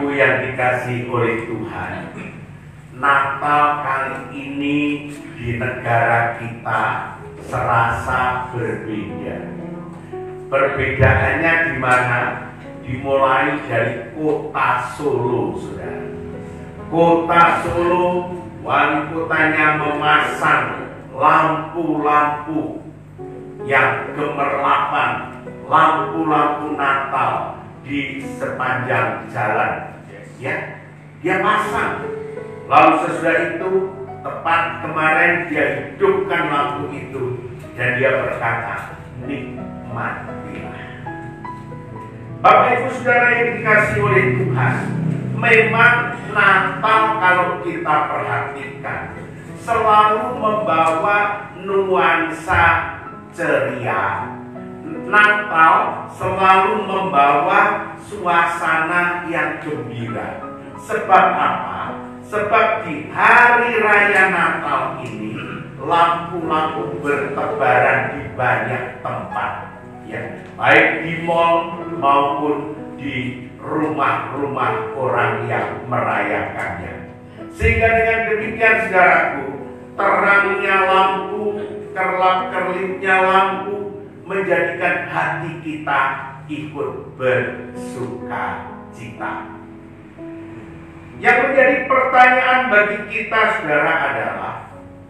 Ibu yang dikasihi oleh Tuhan, Natal kali ini di negara kita serasa berbeda. Perbedaannya di mana? Dimulai dari kota Solo, saudara. Kota Solo, wali kotanya memasang lampu-lampu yang gemerlapan, lampu-lampu Natal di sepanjang jalan. Ya, dia pasang. Lalu sesudah itu, tepat kemarin dia hidupkan lampu itu dan dia berkata, nikmatilah. Bapak Ibu Saudara yang dikasihi oleh Tuhan, memang Natal kalau kita perhatikan selalu membawa nuansa ceria. Natal selalu membawa suasana yang gembira. Sebab apa? Sebab di hari raya Natal ini lampu-lampu bertebaran di banyak tempat. Ya, baik di mal maupun di rumah-rumah orang yang merayakannya. Sehingga dengan demikian saudaraku, terangnya lampu, kerlap-kerlipnya lampu menjadikan hati kita ikut bersuka cita. Yang menjadi pertanyaan bagi kita saudara adalah,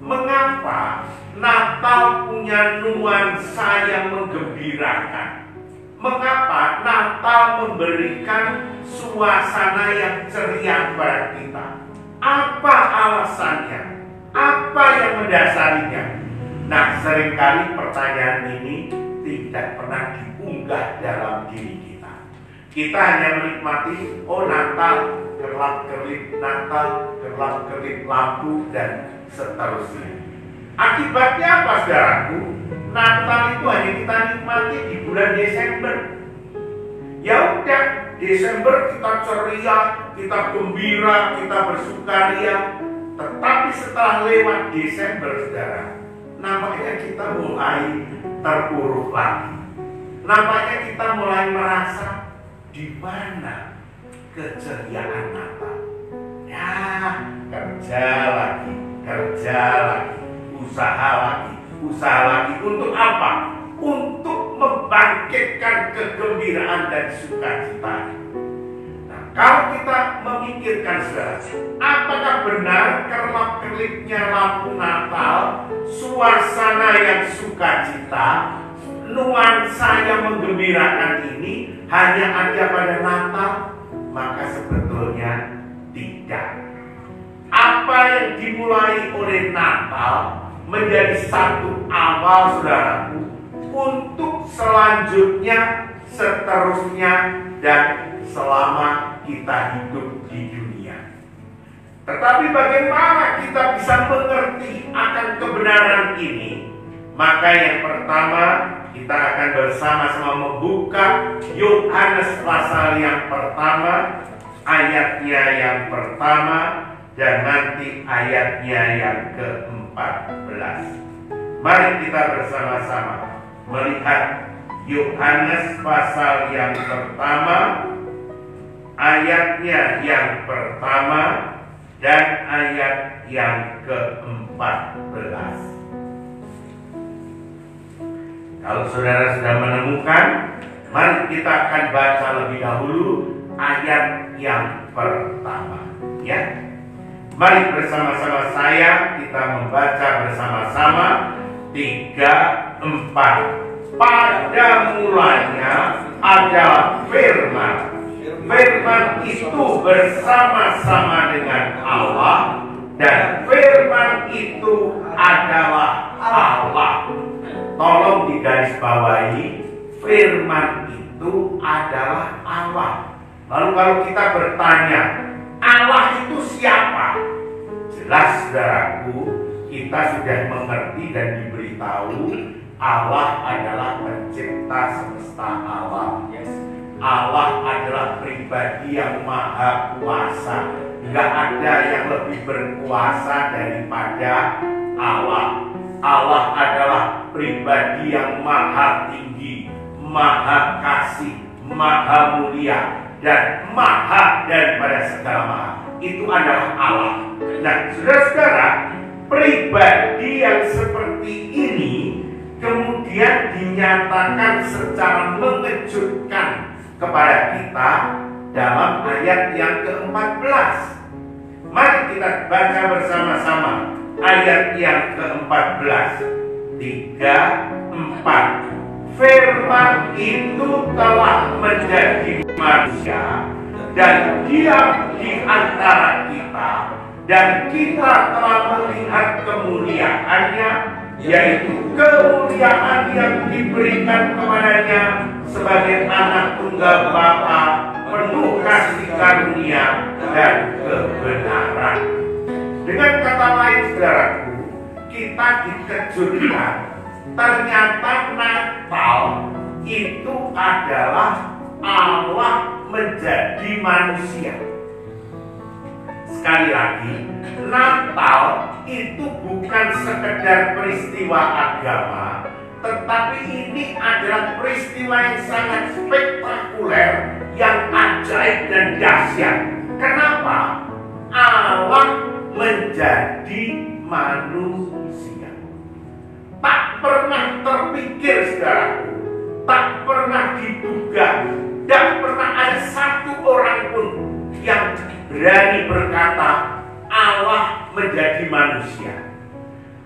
mengapa Natal punya nuansa yang menggembirakan? Mengapa Natal memberikan suasana yang ceria kepada kita? Apa alasannya? Apa yang mendasarinya? Nah, seringkali pertanyaan ini tidak pernah diunggah dalam diri kita. Kita hanya menikmati, oh Natal, kerlap-kerlip Natal, kerlap-kerlip lampu, dan seterusnya. Akibatnya apa saudaraku? Natal itu hanya kita nikmati di bulan Desember. Ya udah, Desember kita ceria, kita gembira, kita bersukaria. Tetapi setelah lewat Desember saudara, nampaknya kita mulai terpuruk lagi. Nampaknya kita mulai merasa di mana keceriaan Natal. Ya, kerja lagi, usaha lagi. Untuk apa? Untuk membangkitkan kegembiraan dan sukacita. Nah, kalau kita memikirkan saudara, apakah benar kerlap-kerlipnya lampu Natal, suasana yang sukacita, nuansa yang menggembirakan ini hanya ada pada Natal? Maka sebetulnya tidak. Apa yang dimulai oleh Natal menjadi satu awal saudaraku untuk selanjutnya, seterusnya, dan selama kita hidup di dunia. Tetapi bagaimana kita bisa mengerti akan kebenaran ini? Maka yang pertama, kita akan bersama-sama membuka Yohanes pasal yang pertama, ayatnya yang pertama, dan nanti ayatnya yang ke-14. Mari kita bersama-sama melihat Yohanes pasal yang pertama, ayatnya yang pertama, dan ayat yang ke-14. Kalau saudara sudah menemukan, mari kita akan baca lebih dahulu ayat yang pertama. Ya, mari bersama-sama saya kita membaca bersama-sama 3, 4. Pada mulanya adalah firman. Firman itu bersama-sama dengan Allah, dan firman itu adalah Allah. Tolong digarisbawahi, firman itu adalah Allah. Lalu kalau kita bertanya, Allah itu siapa? Jelas saudaraku, kita sudah mengerti dan diberitahu Allah adalah pencipta semesta alam. Allah adalah pribadi yang maha kuasa. Tidak ada yang lebih berkuasa daripada Allah. Allah adalah pribadi yang maha tinggi, maha kasih, maha mulia. dan maha daripada segala maha. Itu adalah Allah. Nah, saudara-saudara, pribadi yang seperti ini kemudian dinyatakan secara mengejutkan kepada kita dalam ayat yang ke-14. Mari kita baca bersama-sama ayat yang ke-14. 3, 4. Firman itu telah menjadi manusia dan diam di antara kita, dan kita telah melihat kemuliaannya, yaitu kemuliaan yang diberikan kepadanya sebagai anak tunggal Bapa, penuh kasih karunia dan kebenaran. Dengan kata lain, saudaraku, kita dikejutkan. Ternyata Natal itu adalah Allah menjadi manusia. Sekali lagi, Natal itu bukan sekedar peristiwa agama, tetapi ini adalah peristiwa yang sangat spektakuler, yang ajaib dan dahsyat. Kenapa? Allah menjadi manusia. Tak pernah terpikir, saudaraku, tak pernah diduga, tak pernah ada satu orang pun yang berani berkata Allah menjadi manusia.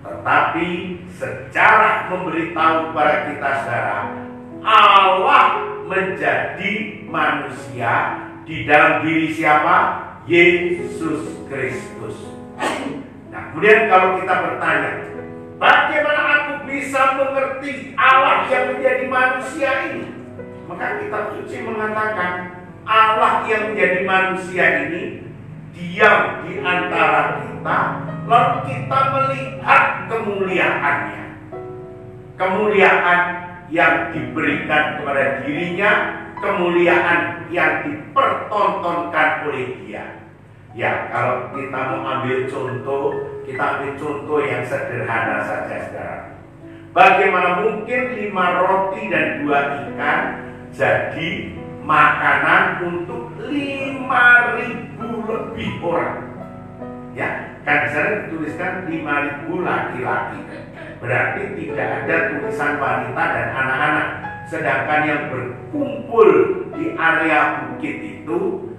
Tetapi secara memberitahu kepada kita, saudara, Allah menjadi manusia di dalam diri siapa? Yesus Kristus. Nah, kemudian kalau kita bertanya, bagaimana aku bisa mengerti Allah yang menjadi manusia ini? Maka kitab suci mengatakan Allah yang menjadi manusia ini diam di antara kita, lalu kita melihat kemuliaannya. Kemuliaan yang diberikan kepada dirinya, kemuliaan yang dipertontonkan oleh dia. Ya, kalau kita mau ambil contoh, kita ambil contoh yang sederhana saja, saudara. Bagaimana mungkin 5 roti dan 2 ikan jadi makanan untuk 5.000 lebih orang? Ya, kan di sana dituliskan 5.000 laki-laki. Berarti tidak ada tulisan wanita dan anak-anak. Sedangkan yang berkumpul di area bukit itu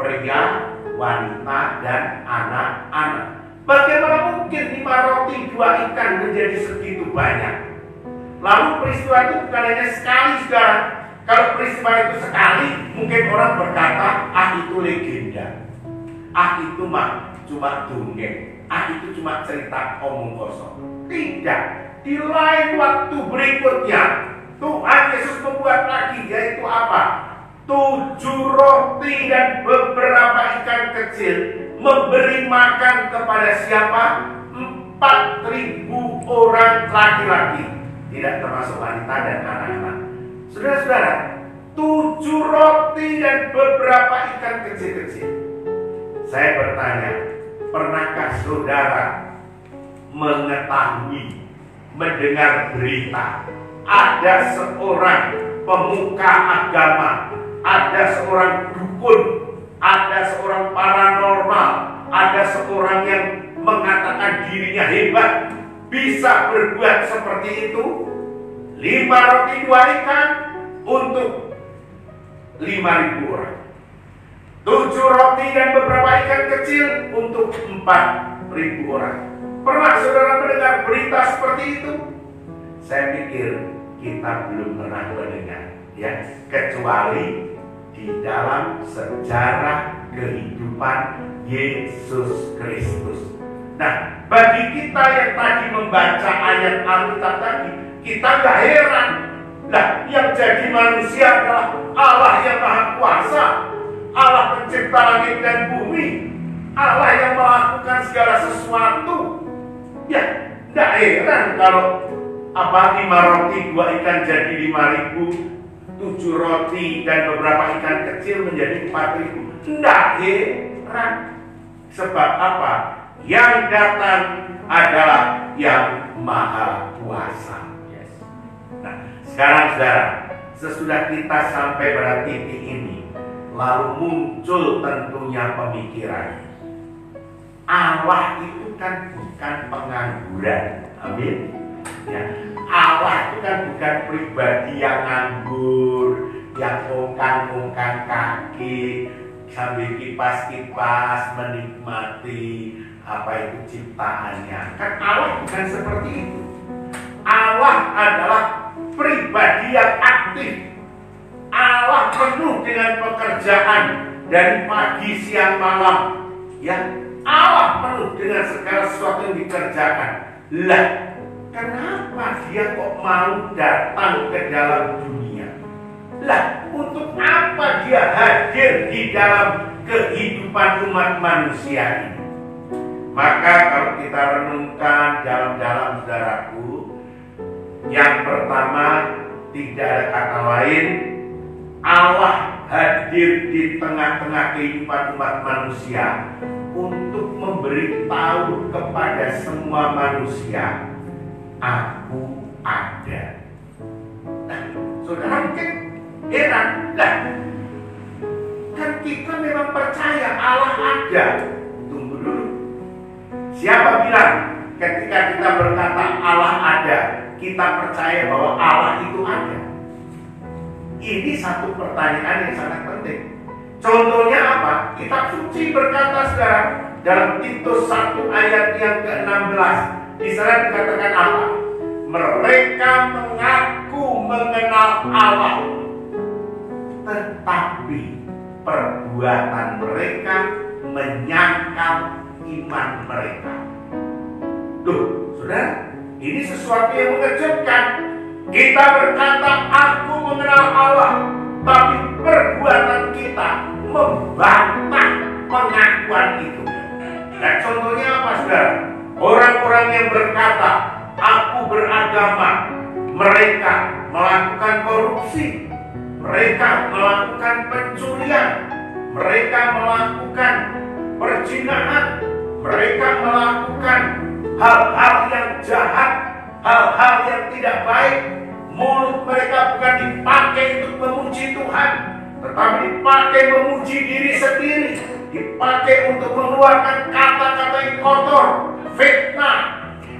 pria, wanita, dan anak-anak. Bagaimana mungkin 5 roti 2 ikan menjadi segitu banyak? Lalu peristiwa itu bukan hanya sekali, saudara. Kalau peristiwa itu sekali, mungkin orang berkata, ah itu legenda, ah itu mah cuma dongeng, ah itu cuma cerita omong kosong. Tidak, di lain waktu berikutnya Tuhan Yesus membuat lagi, yaitu apa? 7 roti dan beberapa ikan kecil, memberi makan kepada siapa? 4.000 orang laki-laki, tidak termasuk wanita dan anak-anak. Saudara-saudara, 7 roti dan beberapa ikan kecil-kecil. Saya bertanya, pernahkah saudara mengetahui, mendengar berita ada seorang pemuka agama, ada seorang dukun, ada seorang paranormal, ada seorang yang mengatakan dirinya hebat, bisa berbuat seperti itu? 5 roti 2 ikan untuk 5.000 orang. 7 roti dan beberapa ikan kecil untuk 4.000 orang. Pernah saudara mendengar berita seperti itu? Saya pikir kita belum pernah mendengar, ya, kecuali di dalam sejarah kehidupan Yesus Kristus. Nah, bagi kita yang tadi membaca ayat Alkitab tadi, kita gak heran. Lah, yang jadi manusia adalah Allah yang Maha Kuasa, Allah pencipta langit dan bumi, Allah yang melakukan segala sesuatu. Ya, gak heran kalau 5 roti 2 ikan jadi 5.000, 7 roti dan beberapa ikan kecil menjadi 4.000. Nggak heran. Sebab apa? Yang datang adalah yang Maha Kuasa. Nah, sekarang saudara, sesudah kita sampai pada titik ini, lalu muncul tentunya pemikiran. Allah itu kan bukan pengangguran. Amin. Ya, Allah itu kan bukan pribadi yang nganggur, yang ngongkang-ngongkang kaki sambil kipas-kipas menikmati apa itu ciptaannya. Kan Allah bukan seperti itu. Allah adalah pribadi yang aktif. Allah penuh dengan pekerjaan dari pagi, siang, malam. Ya, Allah penuh dengan segala sesuatu yang dikerjakan. Lah, kenapa dia kok mau datang ke dalam dunia? Lah, untuk apa dia hadir di dalam kehidupan umat manusia ini? Maka kalau kita renungkan dalam-dalam, saudaraku, yang pertama, tidak ada kata lain, Allah hadir di tengah-tengah kehidupan umat manusia untuk memberitahu kepada semua manusia, aku ada. Nah, saudara mungkin heran, lah, kan kita memang percaya Allah ada. Tunggu dulu. Siapa bilang ketika kita berkata Allah ada, kita percaya bahwa Allah itu ada? Ini satu pertanyaan yang sangat penting. Contohnya apa? Kitab suci berkata sekarang dalam Titus 1 ayat yang ke-16. Di sana dikatakan apa? Mereka mengaku mengenal Allah, tetapi perbuatan mereka menyangkal iman mereka. Tuh, saudara, ini sesuatu yang mengejutkan. Kita berkata aku mengenal Allah, tapi perbuatan kita membantah pengakuan itu. Nah, contohnya apa, saudara? Orang-orang yang berkata aku beragama, mereka melakukan korupsi, mereka melakukan pencurian, mereka melakukan perzinahan, mereka melakukan hal-hal yang jahat, hal-hal yang tidak baik. Mulut mereka bukan dipakai untuk memuji Tuhan, tetapi dipakai memuji diri sendiri, dipakai untuk mengeluarkan kata-kata yang kotor, fitnah,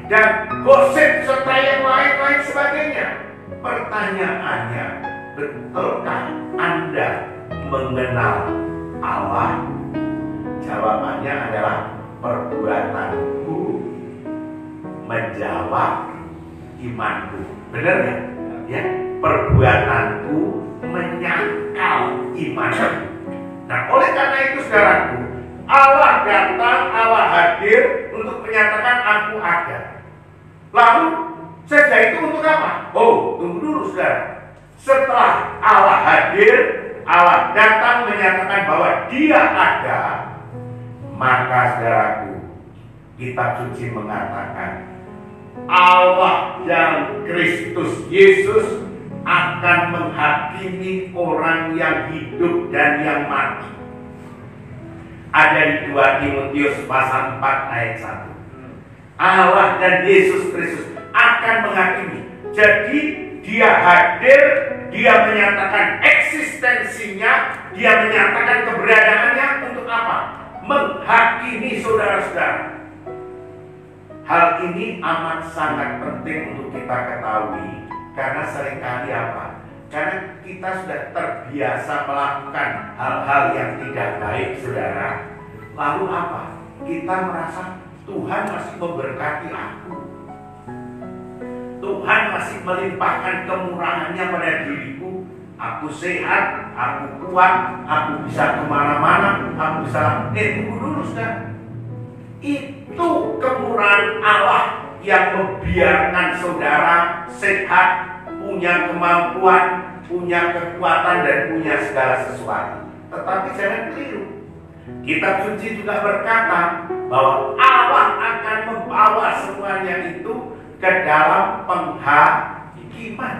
dan gosip serta yang lain-lain sebagainya. Pertanyaannya, betulkah Anda mengenal Allah? Jawabannya adalah perbuatanku menjawab imanku. Benar ya? Ya, perbuatanku menyangkal imanku. Nah, oleh karena itu, saudaraku, Allah datang, Allah hadir untuk menyatakan aku ada. Lalu saja itu untuk apa? Oh, tunggu dulu, saudara. Setelah Allah hadir, Allah datang menyatakan bahwa Dia ada, maka, saudaraku, kitab suci mengatakan Allah dan Kristus Yesus akan menghakimi orang yang hidup dan yang mati. Ada di 2 Timotius pasal 4 ayat 1. Allah dan Yesus Kristus akan menghakimi. Jadi Dia hadir, Dia menyatakan eksistensinya, Dia menyatakan keberadaannya untuk apa? Menghakimi saudara-saudara. Hal ini amat sangat penting untuk kita ketahui, karena seringkali apa? Karena kita sudah terbiasa melakukan hal-hal yang tidak baik, saudara. Lalu apa? Kita merasa Tuhan masih memberkati aku, Tuhan masih melimpahkan kemurahannya pada diriku. Aku sehat, aku kuat, aku bisa kemana-mana, aku bisa. Tunggu dulu, saudara. Itu kemurahan Allah yang membiarkan saudara sehat, punya kemampuan, punya kekuatan, dan punya segala sesuatu. Tetapi jangan keliru. Kitab suci juga berkata bahwa Allah akan membawa semuanya itu ke dalam penghakiman.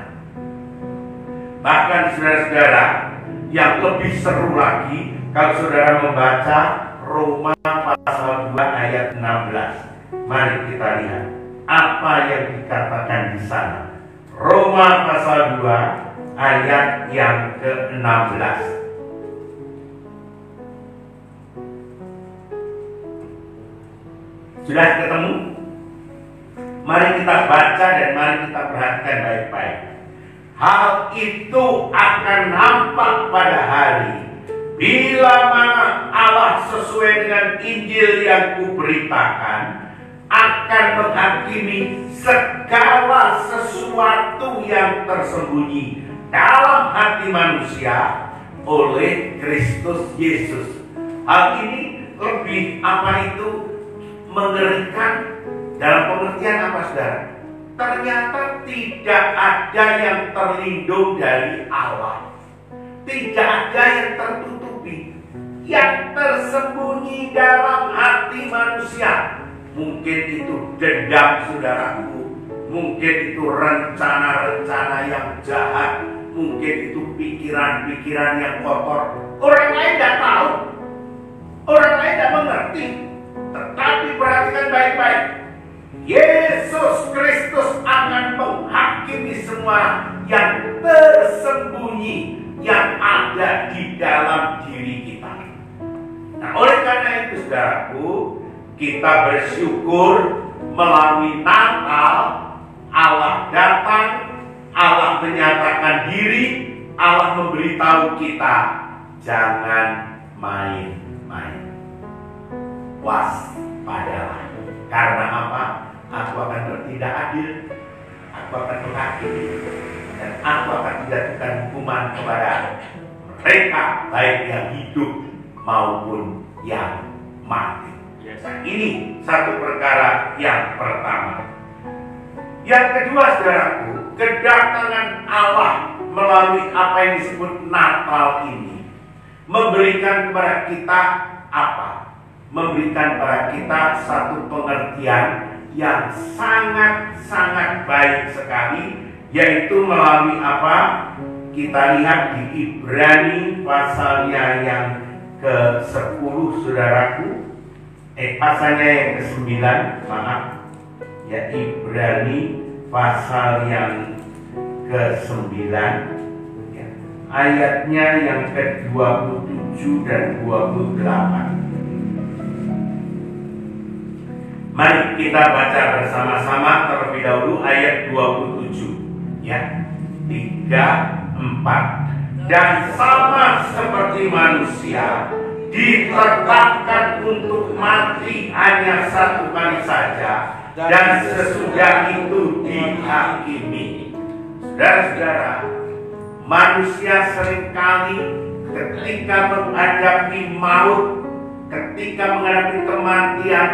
Bahkan saudara-saudara, yang lebih seru lagi kalau saudara membaca Roma pasal 2 ayat 16. Mari kita lihat apa yang dikatakan di sana. Roma pasal 2 ayat yang ke-16. Sudah ketemu? Mari kita baca dan mari kita perhatikan baik-baik. Hal itu akan nampak pada hari bila mana Allah sesuai dengan Injil yang kuberitakan akan menghakimi segala sesuatu yang tersembunyi dalam hati manusia oleh Kristus Yesus. Hal ini lebih mengerikan dalam pengertian apa, saudara? Ternyata tidak ada yang terlindung dari Allah. Tidak ada yang tertutupi. Yang tersembunyi dalam hati manusia. Mungkin itu dendam, saudaraku. Mungkin itu rencana-rencana yang jahat. Mungkin itu pikiran-pikiran yang kotor. Orang lain tidak tahu. Orang lain tidak mengerti. Tetapi perhatikan baik-baik. Yesus Kristus akan menghakimi semua yang tersembunyi yang ada di dalam diri kita. Nah, oleh karena itu, saudaraku, kita bersyukur melalui Natal Allah datang, Allah menyatakan diri, Allah memberitahu kita jangan main-main. Waspadalah. Karena apa? Aku akan bertindak adil, aku akan menghakimi, dan aku akan menjatuhkan hukuman kepada mereka, baik yang hidup maupun yang mati. Nah, ini satu perkara yang pertama. Yang kedua, saudaraku, kedatangan Allah melalui apa yang disebut Natal ini memberikan kepada kita apa? Memberikan kepada kita satu pengertian yang sangat-sangat baik sekali, yaitu melalui apa? Kita lihat di Ibrani pasalnya yang ke-10, saudaraku. Pasalnya yang ke-9, maaf. Ya, Ibrani pasal yang ke-9, ya, ayatnya yang ke-27 dan 28. Mari kita baca bersama-sama terlebih dahulu ayat 27, ya. 3, 4. Dan sama seperti manusia ditetapkan untuk mati hanya satu kali saja, dan sesudah itu dihakimi. Saudara-saudara, manusia seringkali ketika menghadapi maut, ketika menghadapi kematian,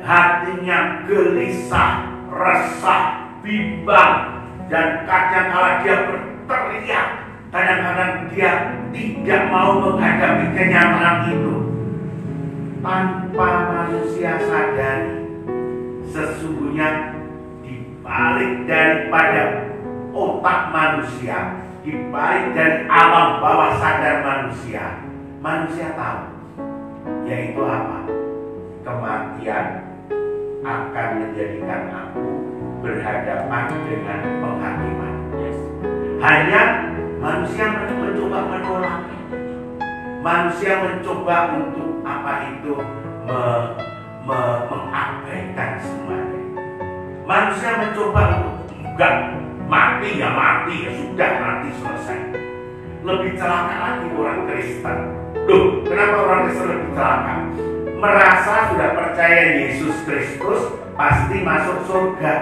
hatinya gelisah, resah, bimbang, dan kadang-kala dia berteriak. Kadang-kadang dia tidak mau menghadapi kenyataan itu. Tanpa manusia sadari, sesungguhnya di balik daripada otak manusia, di balik dari alam bawah sadar manusia, manusia tahu, yaitu apa? Kematian akan menjadikan aku berhadapan dengan penghakiman. Hanya manusia mencoba menolak. Manusia mencoba untuk apa itu mengabaikan semuanya. Manusia mencoba untuk enggak, mati ya sudah, mati selesai. Lebih celaka lagi orang Kristen. Loh, kenapa orang Kristen lebih celaka? Merasa sudah percaya Yesus Kristus pasti masuk surga.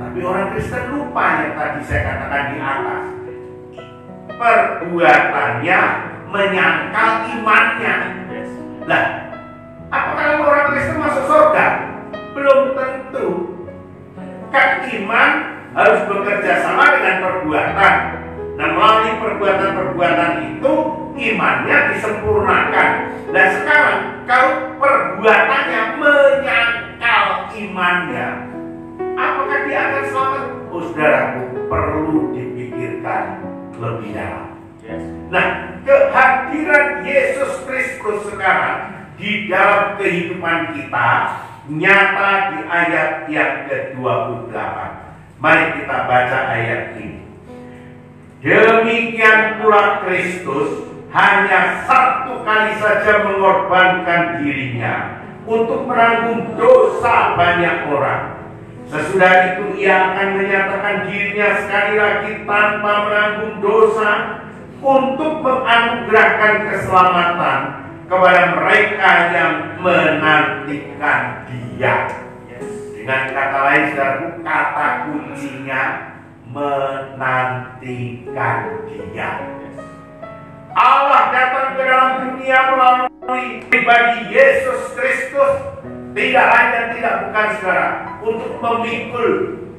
Tapi orang Kristen lupa yang tadi saya katakan di atas. Perbuatannya menyangkal imannya. Lah, apakah orang Kristen masuk surga? Belum tentu. Kan iman harus bekerja sama dengan perbuatan. Nah, melalui perbuatan-perbuatan itu imannya disempurnakan. Dan sekarang kalau perbuatannya menyangkal imannya, apakah dia akan selamat? Oh, saudaraku, perlu dipikirkan lebih dalam. Nah, kehadiran Yesus Kristus sekarang di dalam kehidupan kita nyata di ayat yang ke-28. Mari kita baca ayat ini. Demikian pula Kristus hanya satu kali saja mengorbankan dirinya untuk menanggung dosa banyak orang. Sesudah itu ia akan menyatakan dirinya sekali lagi tanpa menanggung dosa untuk menganugerahkan keselamatan kepada mereka yang menantikan Dia. Dengan kata lain, saudaraku, kata kuncinya menantikan Dia. Allah datang ke dalam dunia melalui pribadi Yesus Kristus, tidak lain dan tidak bukan, saudara, untuk memikul,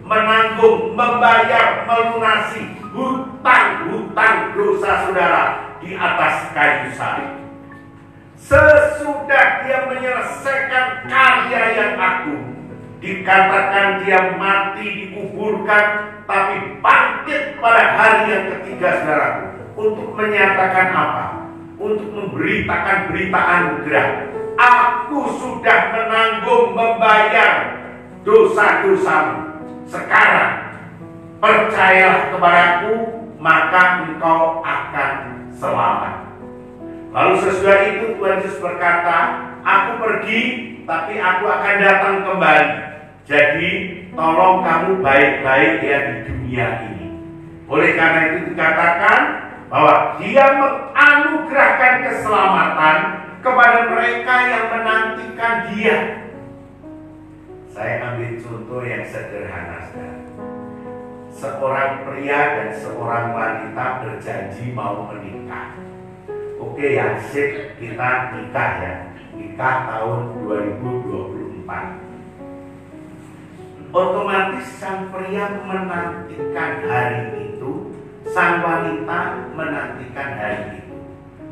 menanggung, membayar, melunasi hutang-hutang dosa saudara di atas kayu salib. Sesudah Dia menyelesaikan karya yang agung, dikatakan Dia mati, dikuburkan, tapi bangkit pada hari yang ketiga, saudaraku, untuk menyatakan apa? Untuk memberitakan berita anugerah. Aku sudah menanggung, membayar dosa-dosamu. Sekarang percayalah kepadaku, maka engkau akan selamat. Lalu sesudah itu Tuhan Yesus berkata, aku pergi, tapi aku akan datang kembali. Jadi tolong kamu baik-baik ya di dunia ini. Oleh karena itu dikatakan bahwa Dia menganugerahkan keselamatan kepada mereka yang menantikan Dia. Saya ambil contoh yang sederhana, saudara. Seorang pria dan seorang wanita berjanji mau menikah. Oke ya, sip, kita nikah ya. Nikah tahun 2024. Otomatis sang pria menantikan hari itu, sang wanita menantikan hari itu.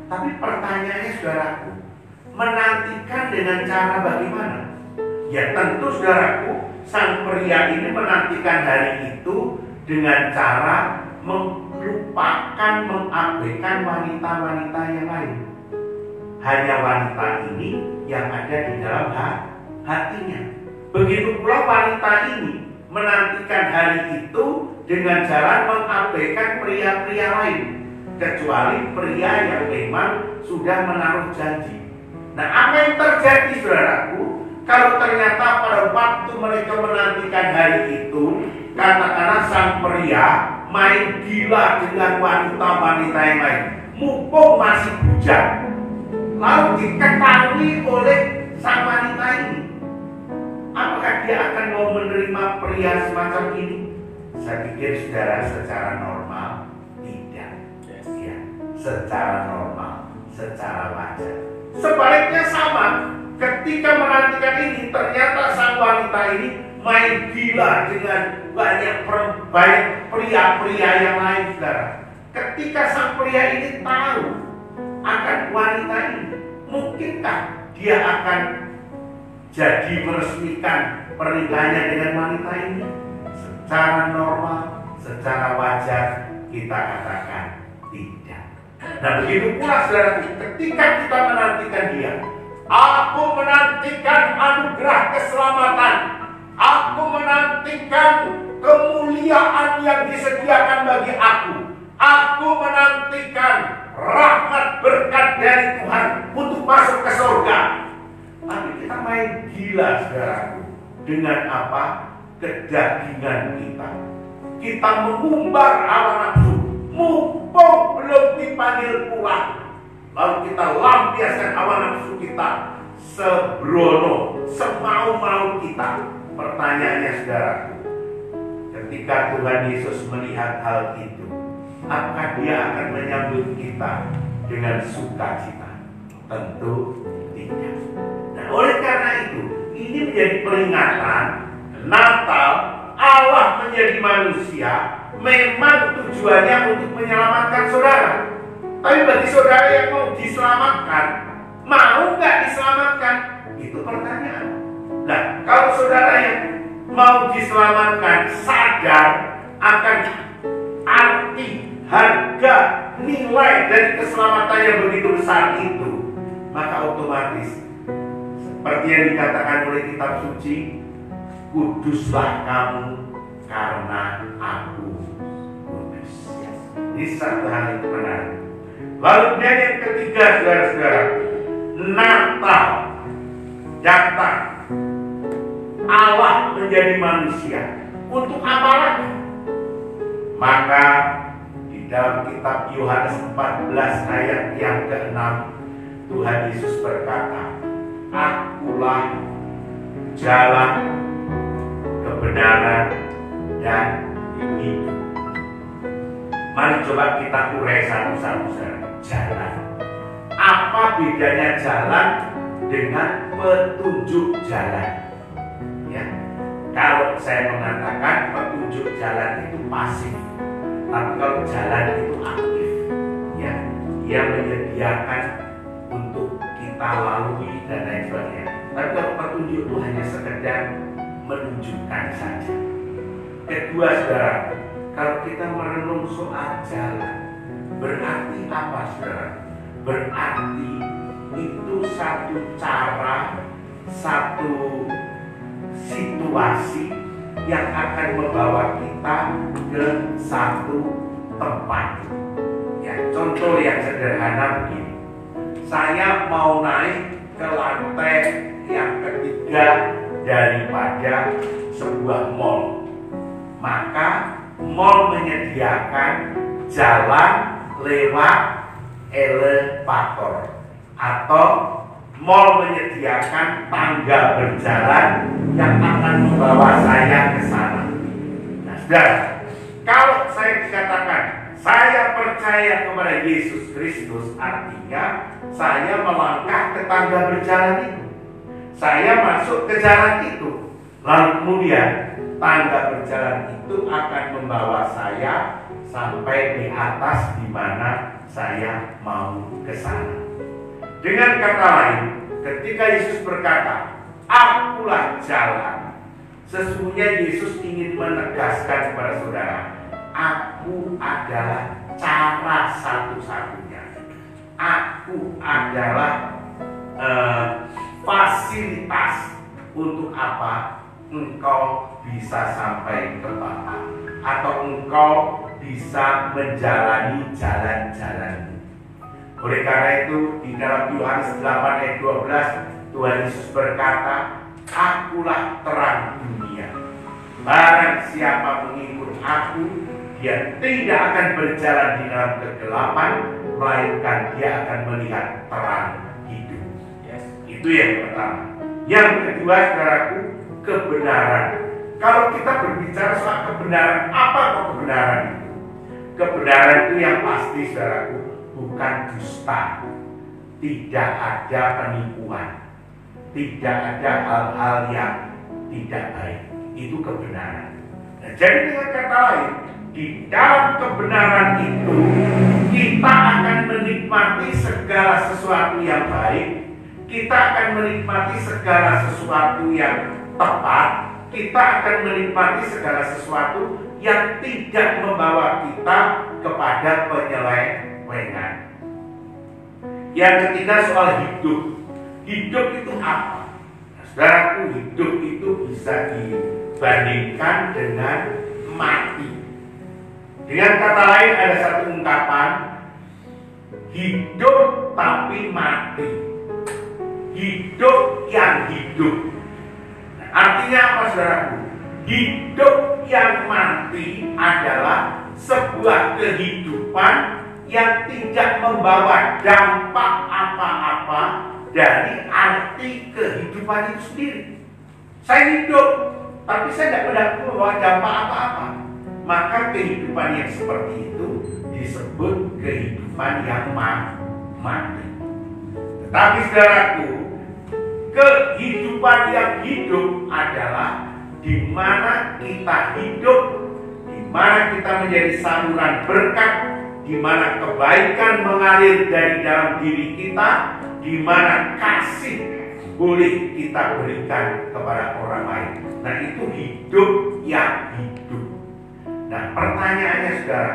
Tapi pertanyaannya, saudaraku, menantikan dengan cara bagaimana? Ya tentu, saudaraku, sang pria ini menantikan hari itu dengan cara melupakan, mengabaikan wanita-wanita yang lain. Hanya wanita ini yang ada di dalam hatinya. Begitu pula wanita ini menantikan hari itu dengan cara mengabaikan pria-pria lain, kecuali pria yang memang sudah menaruh janji. Nah, apa yang terjadi, saudaraku, kalau ternyata pada waktu mereka menantikan hari itu, katakanlah sang pria main gila dengan wanita-wanita yang lain, mumpung masih bujang, lalu diketahui oleh sang wanita ini, apakah dia akan mau menerima pria semacam ini? Saya pikir, saudara, secara normal tidak. Ya, secara normal, secara wajar. Sebaliknya sama, ketika menantikan ini, ternyata sang wanita ini main gila dengan banyak pria-pria yang lain, saudara. Ketika sang pria ini tahu akan wanita ini, mungkinkah dia akan jadi meresmikan pernikahannya dengan wanita ini? Secara normal, secara wajar, kita katakan tidak. Nah, begitu pula, saudara, ketika kita menantikan Dia, aku menantikan anugerah keselamatan, aku menantikan kemuliaan yang disediakan bagi aku menantikan rahmat berkat dari Tuhan untuk masuk ke surga. Tapi kita main gila, saudaraku, dengan apa? Kedagingan kita. Kita mengumbar hawa nafsu, mumpung belum dipanggil pulang, lalu kita lampiaskan hawa nafsu kita sebrono, semau-mau kita. Pertanyaannya, saudaraku, ketika Tuhan Yesus melihat hal itu, apakah Dia akan menyambut kita dengan sukacita? Tentu tidak. Nah, oleh karena itu, ini menjadi peringatan Natal. Allah menjadi manusia memang tujuannya untuk menyelamatkan saudara. Tapi bagi saudara yang mau diselamatkan, mau nggak diselamatkan? Itu pertanyaan. Nah, kalau saudara yang mau diselamatkan sadar akan arti, harga, nilai dari keselamatan yang begitu besar itu, maka otomatis seperti yang dikatakan oleh kitab suci, kuduslah kamu karena aku kudus. Ini satu hal yang benar. Lalu yang ketiga, saudara-saudara, Natal datang, Allah menjadi manusia. Untuk apa lagi? Maka di dalam kitab Yohanes 14 ayat yang ke-6, Tuhan Yesus berkata, "Akulah jalan, kebenaran, dan hidup." Mari coba kita urai satu-satu. Jalan. Apa bedanya jalan dengan petunjuk jalan? Ya. Kalau saya mengatakan petunjuk jalan itu pasif, tapi kalau jalan itu aktif. Ya, dia menyediakan untuk kita lalui dan lain sebagainya. Tapi kalau petunjuk itu hanya sekedar menunjukkan saja. Kedua, saudara, kalau kita merenung soal jalan, berarti apa, saudara? Berarti itu satu cara, satu situasi yang akan membawa kita ke satu tempat. Ya, contoh yang sederhana begini. Saya mau naik ke lantai yang ketiga daripada sebuah mall. Maka mall menyediakan jalan lewat elevator, atau mall menyediakan tangga berjalan yang akan membawa saya ke sana. Nah, saudara, kalau saya dikatakan saya percaya kepada Yesus Kristus, artinya saya melangkah ke tangga berjalan itu. Saya masuk ke jalan itu. Lalu kemudian tangga berjalan itu akan membawa saya sampai di atas di mana saya mau ke sana. Dengan kata lain, ketika Yesus berkata, "Akulah jalan," sesungguhnya Yesus ingin menegaskan kepada saudara, aku adalah cara satu-satunya. Aku adalah fasilitas untuk apa? Engkau bisa sampai ke Bapa, atau engkau bisa menjalani jalan-jalanmu. Oleh karena itu, di dalam Yohanes 8 ayat 12, Tuhan Yesus berkata, "Akulah terang dunia. Barang siapa mengikut aku, dia tidak akan berjalan di dalam kegelapan, melainkan dia akan melihat terang hidup." Itu yang pertama. Yang kedua, saudaraku, kebenaran. Kalau kita berbicara soal kebenaran, apa kebenaran itu? Kebenaran itu yang pasti, saudaraku, bukan dusta, tidak ada penipuan, tidak ada hal-hal yang tidak baik. Itu kebenaran. Nah, jadi dengan kata lain, di dalam kebenaran itu kita akan menikmati segala sesuatu yang baik, kita akan menikmati segala sesuatu yang tepat, kita akan menikmati segala sesuatu yang tidak membawa kita kepada penyelewengan. Yang ketiga, soal hidup. Hidup itu apa? Nah, saudaraku, hidup itu bisa dibandingkan dengan mati. Dengan kata lain, ada satu ungkapan, hidup tapi mati. Hidup yang hidup. Nah, artinya apa, saudaraku? Hidup yang mati adalah sebuah kehidupan yang tidak membawa dampak apa-apa dari arti kehidupan itu sendiri. Saya hidup, tapi saya tidak membawa dampak apa-apa. Maka kehidupan yang seperti itu disebut kehidupan yang mati. Tetapi saudaraku, kehidupan yang hidup adalah di mana kita hidup, di mana kita menjadi saluran berkat, di mana kebaikan mengalir dari dalam diri kita, di mana kasih boleh kita berikan kepada orang lain. Nah, itu hidup yang hidup. Nah, pertanyaannya, saudara,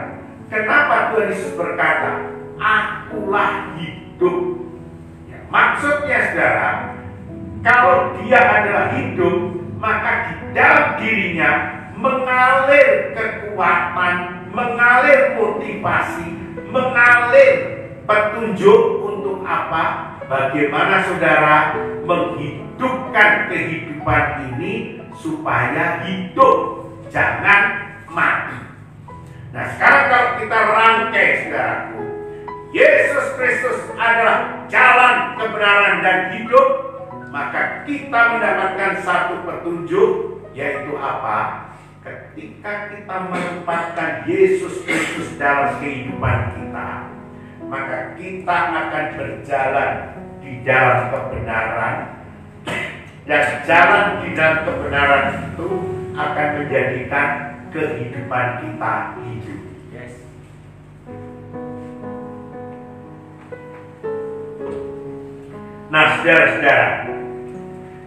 kenapa Tuhan Yesus berkata, "Akulah hidup"? Ya, maksudnya, saudara, kalau dia adalah hidup, maka di dalam dirinya mengalir kekuatan, mengalir motivasi, mengalir petunjuk untuk apa? bagaimana saudara menghidupkan kehidupan ini supaya hidup, jangan mati. Nah, sekarang kalau kita rangkai, saudaraku, Yesus Kristus adalah jalan, kebenaran, dan hidup, maka kita mendapatkan satu petunjuk, yaitu apa? Ketika kita menempatkan Yesus Kristus dalam kehidupan kita, maka kita akan berjalan di dalam kebenaran, dan jalan di dalam kebenaran itu akan menjadikan kehidupan kita hidup. Nah, saudara-saudara,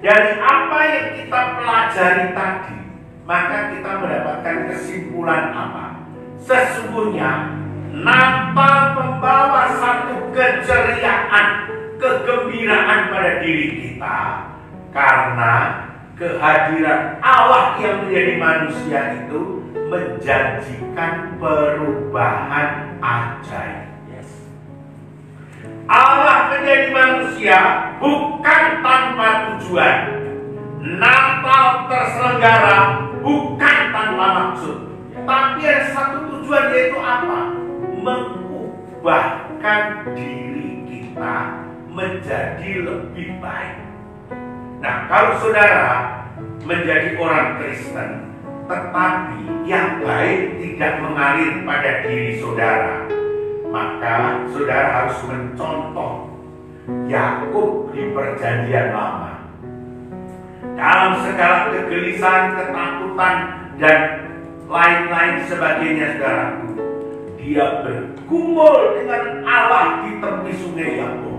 dari apa yang kita pelajari tadi, maka kita mendapatkan kesimpulan apa? Sesungguhnya Natal membawa satu keceriaan, kegembiraan pada diri kita, karena kehadiran Allah yang menjadi manusia itu menjanjikan perubahan ajaib. Allah menjadi manusia bukan tanpa tujuan. Natal terselenggara bukan tanpa maksud, tapi ada satu tujuan, yaitu apa? Mengubahkan diri kita menjadi lebih baik. Nah, kalau saudara menjadi orang Kristen, tetapi yang baik tidak mengalir pada diri saudara, maka saudara harus mencontoh Yakub di Perjanjian Lama. Dalam segala kegelisahan, ketakutan, dan lain-lain sebagainya, saudaraku, dia bergumul dengan Allah di tepi sungai Yakub.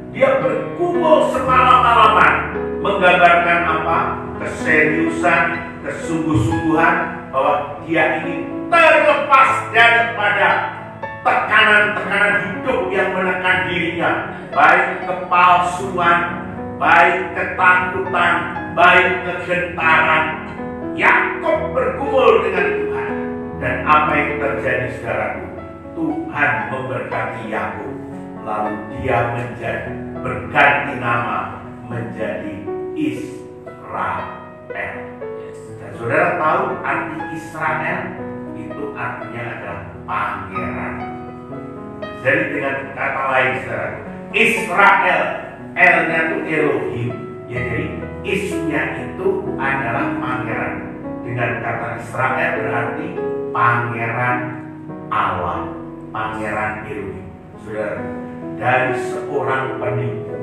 Dia bergumul semalam-malaman, menggambarkan apa? Keseriusan, kesungguh-sungguhan, bahwa dia ini terlepas daripada tekanan-tekanan hidup yang menekan dirinya, baik kepalsuan, baik ketakutan, baik kegentaran. Yakub bergumul dengan Tuhan, dan apa yang terjadi, saudaraku? Tuhan memberkati Yakub, lalu dia menjadi berganti nama menjadi Israel. Dan saudara tahu arti Israel itu artinya adalah pangeran. Jadi dengan kata lain, saudara, Israel, L-nya itu Elohim, ya, jadi Is-nya itu adalah pangeran. Dengan kata Israel berarti pangeran Allah, pangeran Elohim. Saudara, dari seorang penipu,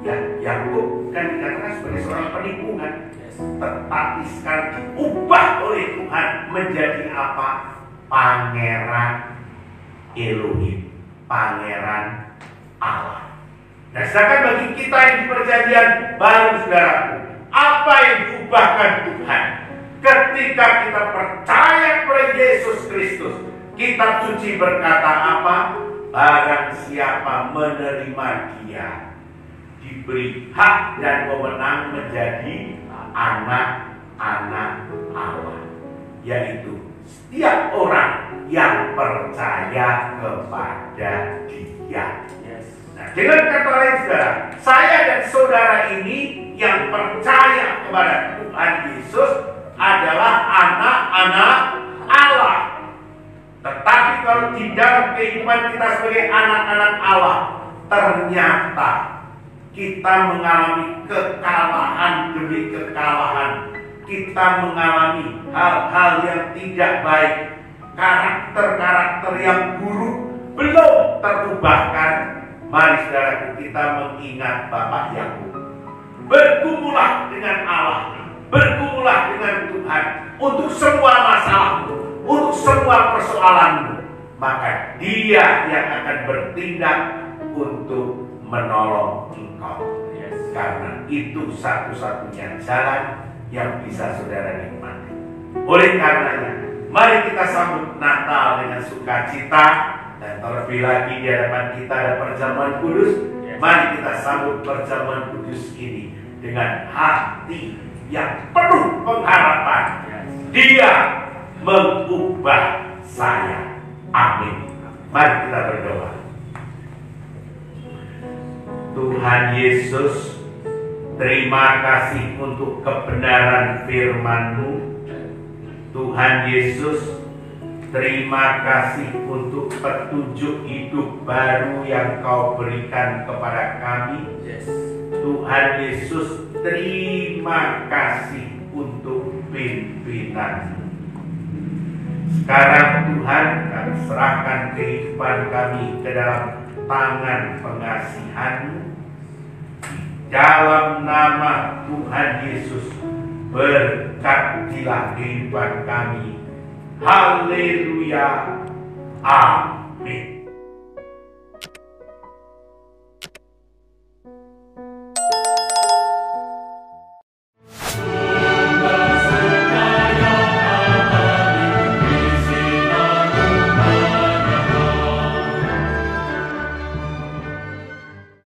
ya, Yakub kan dikatakan sebagai seorang penipu kan, tetapi sekarang diubah oleh Tuhan menjadi apa? Pangeran Elohim, pangeran Allah. Nah, sedangkan bagi kita yang di Perjanjian Baru, saudaraku, apa yang diubahkan Tuhan ketika kita percaya pada Yesus Kristus? Kitab suci berkata apa? Barang siapa menerima Dia, diberi hak dan wewenang menjadi anak-anak Allah, yaitu setiap orang yang percaya kepada Dia. Nah, dengan kata lain, saudara, saya dan saudara ini yang percaya kepada Tuhan Yesus adalah anak-anak Allah. Tetapi kalau di dalam kehidupan kita sebagai anak-anak Allah, ternyata kita mengalami kekalahan demi kekalahan. Kita mengalami hal-hal yang tidak baik, karakter-karakter yang buruk belum terubahkan. Mari saudaraku, kita mengingat Bapak Yakub. Bergumulah dengan Allah, bergumulah dengan Tuhan untuk semua masalahmu, untuk semua persoalanmu. Maka Dia yang akan bertindak untuk menolong engkau. Karena itu satu-satunya jalan yang bisa saudara nikmati. Oleh karenanya, mari kita sambut Natal dengan sukacita, dan terlebih lagi di hadapan kita ada perjamuan kudus. Mari kita sambut perjamuan kudus ini dengan hati yang penuh pengharapan. Dia mengubah saya. Amin. Mari kita berdoa. Tuhan Yesus, terima kasih untuk kebenaran firman-Mu. Tuhan Yesus, terima kasih untuk petunjuk hidup baru yang Kau berikan kepada kami. Tuhan Yesus, terima kasih untuk pimpinan-Mu. Sekarang Tuhan, kami serahkan kehidupan kami ke dalam tangan pengasihan-Mu. Dalam nama Tuhan Yesus, berkatilah kehidupan kami. Haleluya. Amin.